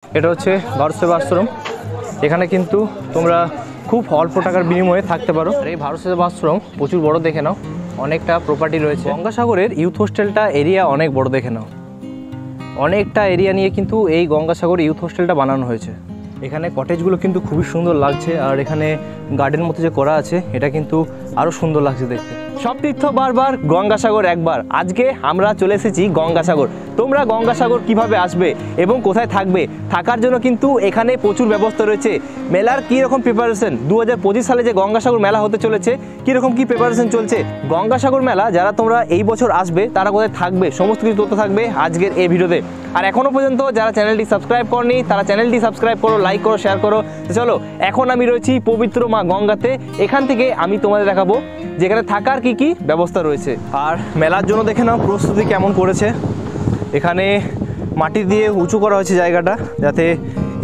এটা হচ্ছে ভারত সেবা আশ্রম। এখানে কিন্তু তোমরা খুব অল্প টাকার বিনিময়ে থাকতে পারো। আর এই ভারত সেবা আশ্রম প্রচুর বড়, দেখে নাও, অনেকটা প্রপার্টি রয়েছে। গঙ্গাসাগরের ইউথ হোস্টেলটা এরিয়া অনেক বড়, দেখে নাও, অনেকটা এরিয়া নিয়ে কিন্তু এই গঙ্গাসাগর ইউথ হোস্টেলটা বানানো হয়েছে। এখানে কটেজগুলো কিন্তু খুবই সুন্দর লাগছে, আর এখানে গার্ডেন মতো যে করা আছে এটা কিন্তু আরও সুন্দর লাগছে দেখতে। সব তীর্থ বারবার, গঙ্গাসাগর একবার। আজকে আমরা চলে এসেছি গঙ্গাসাগর। তোমরা গঙ্গাসাগর কিভাবে আসবে এবং কোথায় থাকবে, থাকার জন্য কিন্তু এখানে প্রচুর ব্যবস্থা রয়েছে। মেলার কীরকম প্রিপারেশন, 2025 সালে যে গঙ্গাসাগর মেলা হতে চলেছে, কীরকম কী প্রিপারেশন চলছে, গঙ্গাসাগর মেলা যারা তোমরা এই বছর আসবে তারা কোথায় থাকবে, সমস্ত কিছু তথ্য থাকবে আজকের এই ভিডিওতে। আর এখনও পর্যন্ত যারা চ্যানেলটি সাবস্ক্রাইব করনি তারা চ্যানেলটি সাবস্ক্রাইব করো, লাইক করো, শেয়ার করো। চলো, এখন আমি রয়েছি পবিত্র মা গঙ্গাতে। এখান থেকে আমি তোমাদের দেখাবো যেখানে থাকার কি কি ব্যবস্থা রয়েছে। আর মেলার জন্য দেখে নাও প্রস্তুতি কেমন করেছে। এখানে মাটি দিয়ে উঁচু করা হয়েছে জায়গাটা, যাতে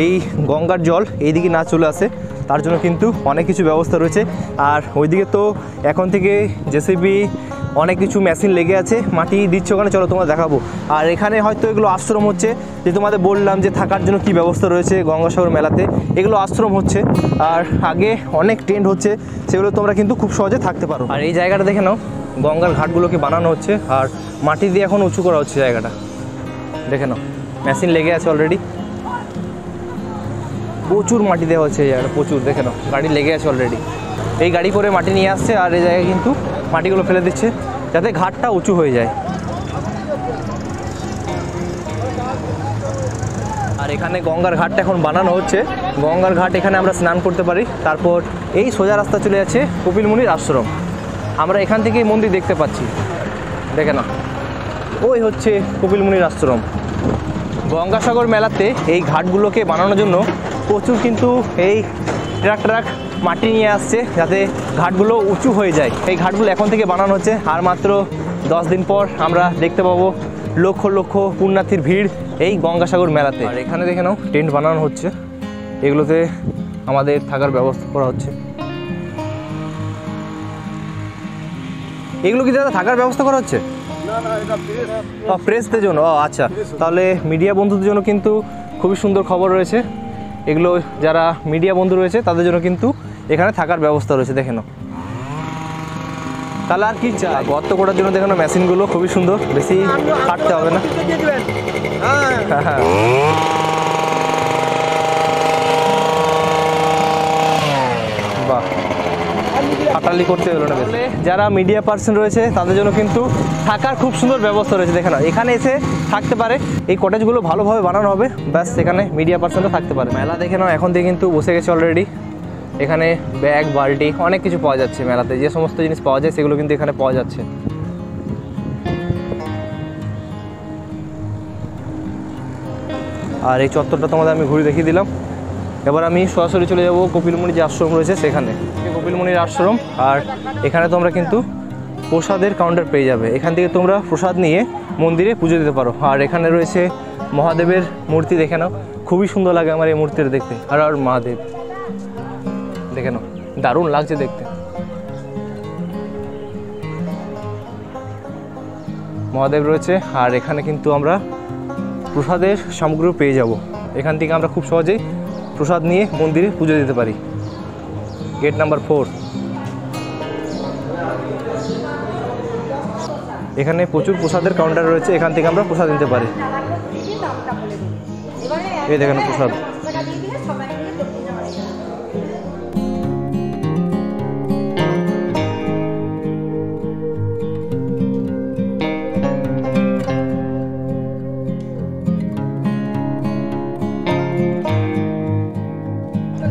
এই গঙ্গার জল এইদিকে না চলে আসে, তার জন্য কিন্তু অনেক কিছু ব্যবস্থা রয়েছে। আর ওইদিকে তো এখন থেকে জেসিবি অনেক কিছু মেশিন লেগে আছে, মাটি দিচ্ছে ওখানে। চলো তোমরা দেখাবো। আর এখানে হয়তো এগুলো আশ্রম হচ্ছে, যে তোমাদের বললাম যে থাকার জন্য কি ব্যবস্থা রয়েছে গঙ্গাসাগর মেলাতে, এগুলো আশ্রম হচ্ছে। আর আগে অনেক টেন্ট হচ্ছে, সেগুলো তোমরা কিন্তু খুব সহজে থাকতে পারো। আর এই জায়গাটা দেখে নাও, গঙ্গার ঘাটগুলোকে বানানো হচ্ছে আর মাটি দিয়ে এখন উঁচু করা হচ্ছে জায়গাটা, দেখে নাও, মেশিন লেগে আছে অলরেডি। প্রচুর মাটি দেওয়া হচ্ছে এই জায়গাটা, প্রচুর, দেখে নাও, গাড়ি লেগে আছে অলরেডি। এই গাড়ি করে মাটি নিয়ে আসছে আর এই জায়গায় কিন্তু মাটিগুলো ফেলে দিচ্ছে যাতে ঘাটটা উঁচু হয়ে যায়। আর এখানে গঙ্গার ঘাটটা এখন বানানো হচ্ছে। গঙ্গার ঘাট, এখানে আমরা স্নান করতে পারি। তারপর এই সোজা রাস্তা চলে যাচ্ছে কপিল মুনির আশ্রম। আমরা এখান থেকেই মন্দির দেখতে পাচ্ছি, দেখে নাও, ওই হচ্ছে কপিল মুনির আশ্রম। গঙ্গাসাগর মেলাতে এই ঘাটগুলোকে বানানোর জন্য প্রচুর কিন্তু এই ট্রাক মাটি নিয়ে আসছে যাতে ঘাটগুলো উঁচু হয়ে যায়। এই ঘাটগুলো এখন থেকে বানানো হচ্ছে। আর মাত্র 10 দিন পর আমরা দেখতে পাবো লক্ষ লক্ষ পুণ্যার্থীর ভিড় এই গঙ্গাসাগর মেলাতে। আর এখানে দেখে নাও টেন্ট বানানো হচ্ছে, এগুলোতে আমাদের থাকার ব্যবস্থা করা হচ্ছে। এগুলো কি দাদা থাকার ব্যবস্থা করা হচ্ছে? প্রেসদের জন্য? ও আচ্ছা, তাহলে মিডিয়া বন্ধুদের জন্য কিন্তু খুবই সুন্দর খবর রয়েছে। এগুলো যারা মিডিয়া বন্ধু রয়েছে তাদের জন্য কিন্তু এখানে থাকার ব্যবস্থা রয়েছে, দেখে নাও। তাহলে আর কি চাই, গর্ত করার জন্য দেখে নাও মেশিনগুলো খুবই সুন্দর, বেশি কাটতে হবে না। বাহ, হাঁটালি করতে হলো না। যারা মিডিয়া পার্সন রয়েছে তাদের জন্য কিন্তু থাকার খুব সুন্দর ব্যবস্থা রয়েছে, দেখে নাও, এখানে এসে থাকতে পারে। এই কটেজগুলো ভালোভাবে বানানো হবে, ব্যাস এখানে মিডিয়া পার্সনরা থাকতে পারে। মেলা দেখে নাও এখন থেকে কিন্তু বসে গেছে অলরেডি। এখানে ব্যাগ, বাল্টি, অনেক কিছু পাওয়া যাচ্ছে মেলাতে। যে সমস্ত জিনিস পাওয়া যায় সেগুলো কিন্তু এখানে পাওয়া যাচ্ছে। আর এই চত্বরটা তোমাদের আমি ঘুরে দেখিয়ে দিলাম। এবার আমি সরাসরি চলে যাব কপিল মুনির যে আশ্রম রয়েছে সেখানে। কপিল মুনির আশ্রম, আর এখানে তোমরা কিন্তু প্রসাদের কাউন্টার পেয়ে যাবে। এখান থেকে তোমরা প্রসাদ নিয়ে মন্দিরে পুজো দিতে পারো। আর এখানে রয়েছে মহাদেবের মূর্তি, দেখে নাও, খুবই সুন্দর লাগে আমার এই মূর্তিটা দেখতে। আর মহাদেব, দেখে নাও, দারুণ লাগছে দেখতে। মহাদেব রয়েছে, আর এখানে কিন্তু আমরা প্রসাদের সামগ্রী পেয়ে যাব। এখান থেকে আমরা খুব সহজেই প্রসাদ নিয়ে মন্দিরে পুজো দিতে পারি। Gate number 4। এখানে প্রচুর প্রসাদের কাউন্টার রয়েছে, এখান থেকে আমরা প্রসাদ নিতে পারি। এই দেখেন প্রসাদ।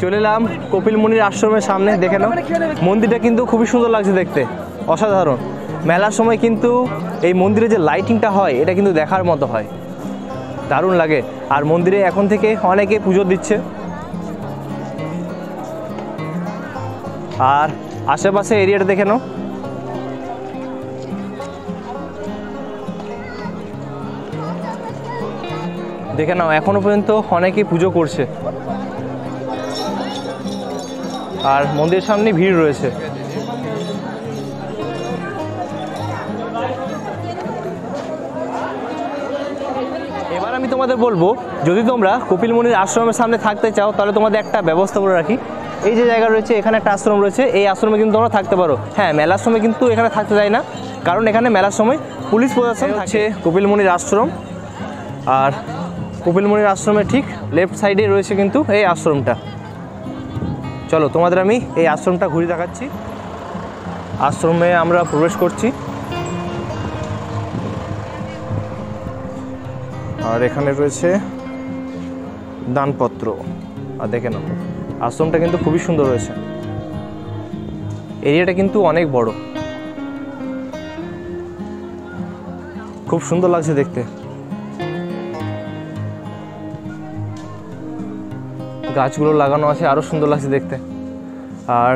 চলে এলাম কপিল মুনির আশ্রমের সামনে, দেখে নাও, মন্দিরটা কিন্তু খুবই সুন্দর লাগছে দেখতে, অসাধারণ। মেলার সময় কিন্তু এই মন্দিরে যে লাইটিংটা হয় এটা কিন্তু দেখার মতো হয়, দারুণ লাগে। আর মন্দিরে এখন থেকে অনেকে পুজো দিচ্ছে। আর আশেপাশে এরিয়াটা দেখে নাও, দেখে নাও, এখনো পর্যন্ত অনেকেই পুজো করছে। আর মন্দিরের সামনে ভিড় রয়েছে। এবার আমি তোমাদের বলবো যদি তোমরা কপিলমুনির আশ্রমের সামনে থাকতে চাও তাহলে তোমাদের একটা ব্যবস্থা করে রাখি। এই যে জায়গা রয়েছে, এখানে একটা আশ্রম রয়েছে, এই আশ্রমে কিন্তু তোমরা থাকতে পারো। হ্যাঁ, মেলার সময় কিন্তু এখানে থাকতে যায় না, কারণ এখানে মেলার সময় পুলিশ প্রশাসন আছে। কপিলমুনির আশ্রম, আর কপিলমুনির আশ্রমের ঠিক লেফট সাইডে রয়েছে কিন্তু এই আশ্রমটা। চলো তোমাদের আমি এই আশ্রমটা ঘুরে দেখাচ্ছি। আশ্রমে আমরা প্রবেশ করছি, আর এখানে রয়েছে দানপত্র। আর দেখে নাও, আশ্রমটা কিন্তু খুবই সুন্দর রয়েছে। এরিয়াটা কিন্তু অনেক বড়, খুব সুন্দর লাগছে দেখতে। গাছগুলো লাগানো আছে, আরও সুন্দর লাগছে দেখতে। আর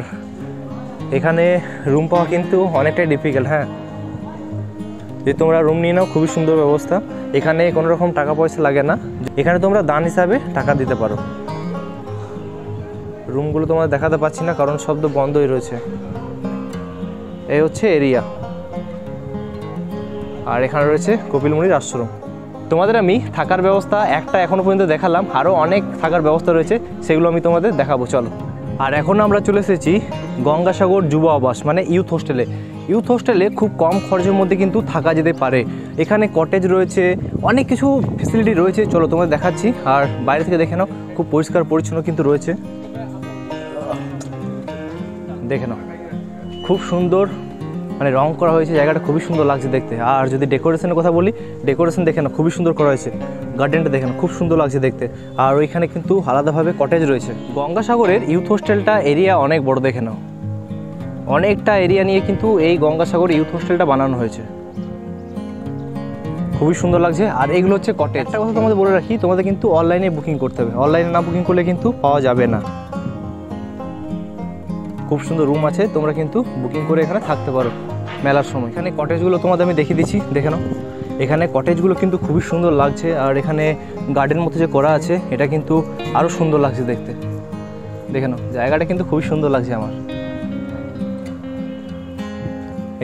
এখানে রুম পাওয়া কিন্তু অনেকটাই ডিফিকাল্ট। হ্যাঁ, যদি তোমরা রুম নিয়ে নাও খুবই সুন্দর ব্যবস্থা। এখানে কোনো রকম টাকা পয়সা লাগে না, এখানে তোমরা দান হিসাবে টাকা দিতে পারো। রুমগুলো তোমরা দেখাতে পাচ্ছি না কারণ সব তো বন্ধই রয়েছে। এই হচ্ছে এরিয়া, আর এখানে রয়েছে কপিলমুনির আশ্রম। তোমাদের আমি থাকার ব্যবস্থা একটা এখনো পর্যন্ত দেখালাম, আরও অনেক থাকার ব্যবস্থা রয়েছে, সেগুলো আমি তোমাদের দেখাবো। চলো। আর এখন আমরা চলে এসেছি গঙ্গাসাগর যুব আবাস মানে ইউথ হোস্টেলে। ইউথ হোস্টেলে খুব কম খরচের মধ্যে কিন্তু থাকা যেতে পারে। এখানে কটেজ রয়েছে, অনেক কিছু ফেসিলিটি রয়েছে। চলো তোমাদের দেখাচ্ছি। আর বাইরে থেকে দেখে নাও, খুব পরিষ্কার পরিচ্ছন্ন কিন্তু রয়েছে। দেখে নাও, খুব সুন্দর মানে রং করা হয়েছে, জায়গাটা খুবই সুন্দর লাগছে দেখতে। আর যদি ডেকোরেশনের কথা বলি, ডেকোরেশন দেখে না খুবই সুন্দর করা হয়েছে। গার্ডেনটা দেখে না খুব সুন্দর লাগছে দেখতে। আর ওইখানে কিন্তু আলাদাভাবে কটেজ রয়েছে। গঙ্গাসাগরের ইউথ হোস্টেলটা এরিয়া অনেক বড়, দেখে নাও, অনেকটা এরিয়া নিয়ে কিন্তু এই গঙ্গাসাগর ইউথ হোস্টেলটা বানানো হয়েছে। খুবই সুন্দর লাগছে। আর এগুলো হচ্ছে কটেজ। একটা কথা তোমাদের বলে রাখি, তোমাদের কিন্তু অনলাইনে বুকিং করতে হবে, অনলাইনে না বুকিং করলে কিন্তু পাওয়া যাবে না। খুব সুন্দর রুম আছে, তোমরা কিন্তু বুকিং করে এখানে থাকতে পারো মেলার সময়। এখানে কটেজগুলো তোমাদের আমি দেখিয়ে দিচ্ছি, দেখে নাও। এখানে কটেজগুলো কিন্তু খুবই সুন্দর লাগছে। আর এখানে গার্ডেন মতো যে করা আছে, এটা কিন্তু আরও সুন্দর লাগছে দেখতে। দেখে নাও, জায়গাটা কিন্তু খুবই সুন্দর লাগছে আমার।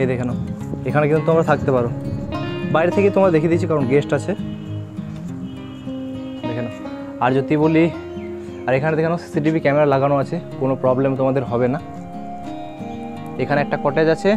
এই দেখে নাও, এখানে কিন্তু তোমরা থাকতে পারো। বাইরে থেকে তোমরা দেখিয়ে দিচ্ছি কারণ গেস্ট আছে, দেখে নাও। আর যদি বলি, আর এখানে দেখে নাও সিসিটিভি ক্যামেরা লাগানো আছে, কোনো প্রবলেম তোমাদের হবে না। এখানে একটা কটেজ আছে,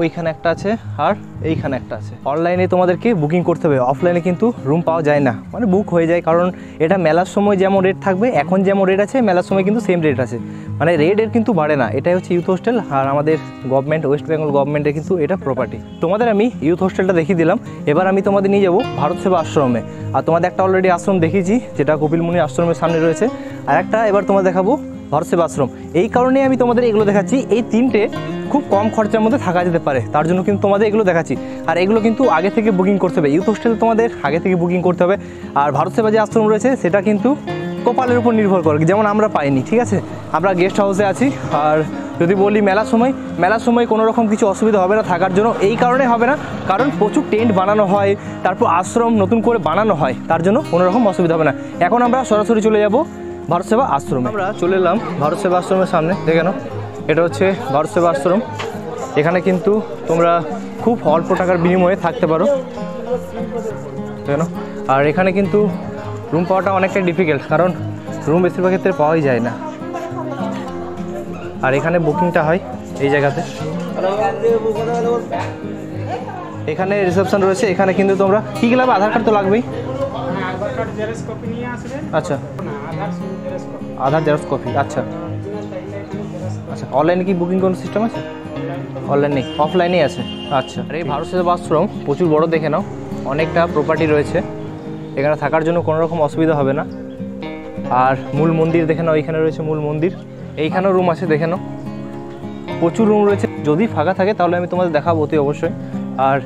ওইখানে একটা আছে, আর এইখানে একটা আছে। অনলাইনে তোমাদেরকে বুকিং করতে হবে, অফলাইনে কিন্তু রুম পাওয়া যায় না, মানে বুক হয়ে যায়। কারণ এটা মেলার সময় যেমন রেট থাকবে, এখন যেমন রেট আছে মেলার সময় কিন্তু সেম রেট আছে, মানে রেটের কিন্তু বাড়ে না। এটাই হচ্ছে ইউথ হোস্টেল, আর আমাদের গভর্নমেন্ট, ওয়েস্ট বেঙ্গল গভর্নমেন্টের কিন্তু এটা প্রপার্টি। তোমাদের আমি ইউথ হোস্টেলটা দেখিয়ে দিলাম, এবার আমি তোমাদের নিয়ে যাবো ভারত সেবা আশ্রমে। আর তোমাদের একটা অলরেডি আশ্রম দেখিয়েছি, যেটা কপিলমুনি আশ্রমের সামনে রয়েছে, আর একটা এবার তোমাদের দেখাবো ভারত সেবা আশ্রম। এই কারণেই আমি তোমাদের এগুলো দেখাচ্ছি, এই তিনটে খুব কম খরচার মধ্যে থাকা যেতে পারে, তার জন্য কিন্তু তোমাদের এগুলো দেখাচ্ছি। আর এগুলো কিন্তু আগে থেকে বুকিং করতে হবে, ইউথ হোস্টেল তোমাদের আগে থেকে বুকিং করতে হবে। আর ভারত সেবা যে আশ্রম রয়েছে সেটা কিন্তু কপালের উপর নির্ভর করে, যেমন আমরা পাইনি, ঠিক আছে, আমরা গেস্ট হাউসে আছি। আর যদি বলি মেলার সময় কোনো রকম কিছু অসুবিধা হবে না থাকার জন্য। এই কারণে হবে না, কারণ প্রচুর টেন্ট বানানো হয়, তারপর আশ্রম নতুন করে বানানো হয়, তার জন্য কোনো রকম অসুবিধা হবে না। এখন আমরা সরাসরি চলে যাব ভারত সেবা আশ্রমে। আমরা চলে এলাম ভারত সেবা আশ্রমের সামনে, দেখে নাও, এটা হচ্ছে ভারত সেবা আশ্রম। এখানে কিন্তু তোমরা খুব অল্প টাকার বিনিময়ে থাকতে পারো, দেখে নাও। আর এখানে কিন্তু রুম পাওয়াটা অনেকটাই ডিফিকাল্ট, কারণ রুম বেশিরভাগ ক্ষেত্রে পাওয়াই যায় না। আর এখানে বুকিংটা হয় এই জায়গাতে। এখানে রিসেপশন রয়েছে, এখানে কিন্তু তোমরা কী গেলে আধার কার্ড তো লাগবেই। আচ্ছা, আধার জেরক্স কপি। আচ্ছা আচ্ছা, অনলাইনে কি বুকিং কোনো সিস্টেম আছে? অনলাইন নেই, অফলাইনেই আছে। আচ্ছা, আর এই ভারত সেবা আশ্রম প্রচুর বড়, দেখে নাও, অনেকটা প্রপার্টি রয়েছে, এখানে থাকার জন্য কোনো রকম অসুবিধা হবে না। আর মূল মন্দির দেখে নাও, এইখানে রয়েছে মূল মন্দির, এইখানেও রুম আছে, দেখে নাও, প্রচুর রুম রয়েছে। যদি ফাঁকা থাকে তাহলে আমি তোমাদের দেখাবো অতি অবশ্যই। আর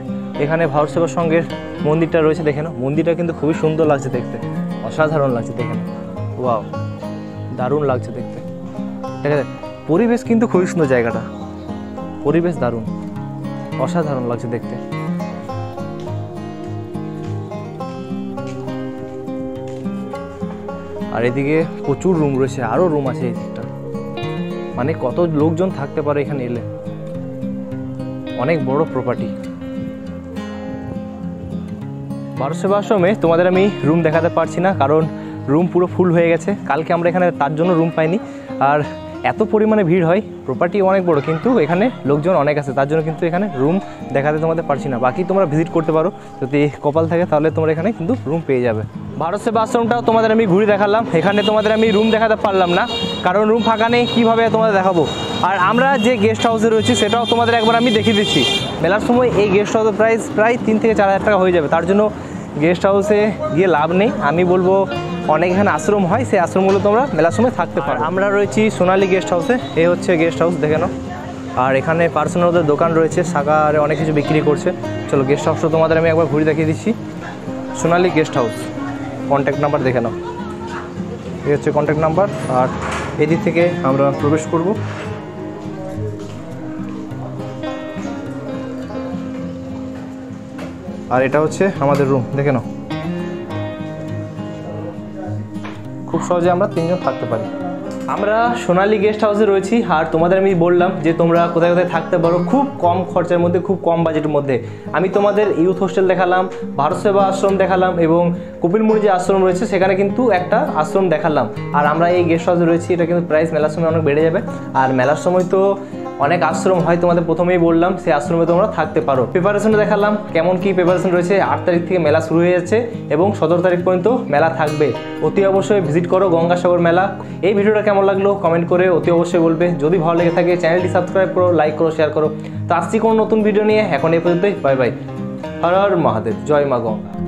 এখানে ভারত সেবা সঙ্গের মন্দিরটা রয়েছে, দেখে নাও, মন্দিরটা কিন্তু খুবই সুন্দর লাগছে দেখতে, অসাধারণ লাগছে, দেখে নাও, ওয়াও, দারুণ লাগছে দেখতে, ঠিক আছে। পরিবেশ কিন্তু খুবই সুন্দর, জায়গাটা পরিবেশ দারুণ, অসাধারণ লাগছে দেখতে। আর এদিকে প্রচুর রুম রয়েছে, আরও রুম আছে এই দিকটা, মানে কত লোকজন থাকতে পারে এখানে এলে, অনেক বড় প্রপার্টি। ভারত সেবা আশ্রমে তোমাদের আমি রুম দেখাতে পারছি না, কারণ রুম পুরো ফুল হয়ে গেছে। কালকে আমরা এখানে তার জন্য রুম পাইনি। আর এত পরিমাণে ভিড় হয়, প্রপার্টি অনেক বড়, কিন্তু এখানে লোকজন অনেক আছে, তার জন্য কিন্তু এখানে রুম দেখাতে তোমাদের পারছি না। বাকি তোমরা ভিজিট করতে পারো, যদি কপাল থাকে তাহলে তোমরা এখানে কিন্তু রুম পেয়ে যাবে। ভারত সেবা আশ্রমটাও তোমাদের আমি ঘুরে দেখালাম। এখানে তোমাদের আমি রুম দেখাতে পারলাম না, কারণ রুম ফাঁকা নেই, কীভাবে তোমাদের দেখাবো। আর আমরা যে গেস্ট হাউসে রয়েছি সেটাও তোমাদের একবার আমি দেখিয়ে দিচ্ছি। মেলার সময় এই গেস্ট হাউসের প্রাইস প্রায় 3 থেকে 4 হাজার টাকা হয়ে যাবে, তার জন্য গেস্ট হাউসে গিয়ে লাভ নেই। আমি বলবো অনেক এখানে আশ্রম হয়, সেই আশ্রমগুলো তোমরা মেলার সময় থাকতে পারো। আমরা রয়েছি সোনালী গেস্ট হাউসে, এই হচ্ছে গেস্ট হাউস, দেখে নাও। আর এখানে পার্সোনাল ওদের দোকান রয়েছে, শাখারে অনেক কিছু বিক্রি করছে। চলো গেস্ট হাউসটা তোমাদের আমি একবার ঘুরে দেখিয়ে দিচ্ছি। সোনালী গেস্ট হাউস, কন্ট্যাক্ট নাম্বার দেখে নাও, এই হচ্ছে কন্ট্যাক্ট নাম্বার। আর এদিক থেকে আমরা প্রবেশ করব। আর এটা হচ্ছে আমাদের রুম, দেখে নাও। খুব সহজে আমরা 3 জন থাকতে পারি। আমরা সোনালী গেস্ট হাউসে রয়েছি। আর তোমাদের আমি বললাম যে তোমরা কোথায় কোথায় থাকতে পারো খুব কম খরচার মধ্যে, খুব কম বাজেটের মধ্যে। আমি তোমাদের ইউথ হোস্টেল দেখালাম, ভারত সেবা আশ্রম দেখালাম, এবং কপিলমুনি যে আশ্রম রয়েছে সেখানে কিন্তু একটা আশ্রম দেখালাম। আর আমরা এই গেস্ট হাউসে রয়েছি, এটা কিন্তু প্রাইস মেলার সময় অনেক বেড়ে যাবে। আর মেলার সময় তো অনেক আশ্রম হয়, তোমাদের প্রথমেই বললাম, সেই আশ্রমে তোমরা থাকতে পারো। প্রিপারেশনটা দেখালাম, কেমন কি প্রিপারেশন রয়েছে। 8 তারিখ থেকে মেলা শুরু হয়ে যাচ্ছে এবং 17 তারিখ পর্যন্ত মেলা থাকবে। অতি অবশ্যই ভিজিট করো গঙ্গাসাগর মেলা। এই ভিডিওটা কেমন লাগলো কমেন্ট করে অতি অবশ্যই বলবে। যদি ভালো লেগে থাকে চ্যানেলটি সাবস্ক্রাইব করো, লাইক করো, শেয়ার করো। তো আসছি কোনো নতুন ভিডিও নিয়ে। এখন এই পর্যন্তই, বাই বাই। হর হর মহাদেব, জয় মা গঙ্গা।